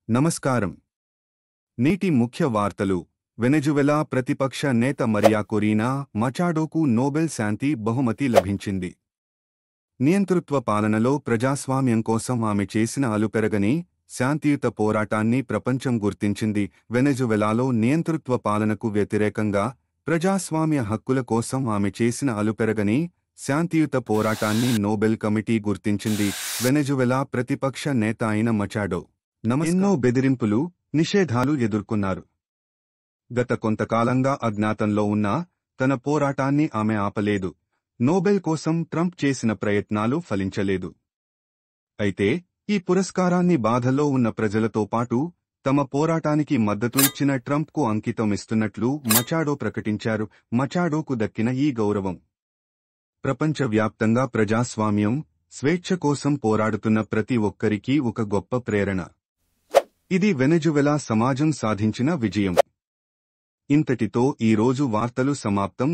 నమస్కారం. నేటి ముఖ్య వార్తలు. వెనెజువెలా ప్రతిపక్ష నేత మరియా కొరీనా మచాడోకు నోబెల్ శాంతి బహుమతి లభించింది. నియంతృత్వ పాలనలో ప్రజాస్వామ్యం కోసం ఆమె చేసిన అలుపెరగని శాంతియుత పోరాటాన్ని ప్రపంచం గుర్తించింది. వెనెజువెలాలో నియంతృత్వ పాలనకు వ్యతిరేకంగా ప్రజాస్వామ్య హక్కుల కోసం ఆమె చేసిన అలుపెరగని శాంతియుత పోరాటాన్ని నోబెల్ కమిటీ గుర్తించింది. వెనెజువెలా ప్రతిపక్ష నేత అయిన మచాడో ఎన్నో బెదిరింపులు, నిషేధాలు ఎదుర్కొన్నారు. గత కొంతకాలంగా అజ్ఞాతంలో ఉన్న తన పోరాటాన్ని ఆమె ఆపలేదు. నోబెల్ కోసం ట్రంప్ చేసిన ప్రయత్నాలు ఫలించలేదు. అయితే ఈ పురస్కారాన్ని బాధల్లో ఉన్న ప్రజలతో పాటు తమ పోరాటానికి మద్దతు ఇచ్చిన ట్రంప్కు అంకితమిస్తున్నట్లు మచాడో ప్రకటించారు. మచాడోకు దక్కిన ఈ గౌరవం ప్రపంచవ్యాప్తంగా ప్రజాస్వామ్యం, స్వేచ్ఛ కోసం పోరాడుతున్న ప్రతి ఒక్కరికీ ఒక గొప్ప ప్రేరణ. ఇది వెనెజువెలా సమాజం సాధించిన విజయం. ఇంతటితో ఈరోజు వార్తలు సమాప్తం.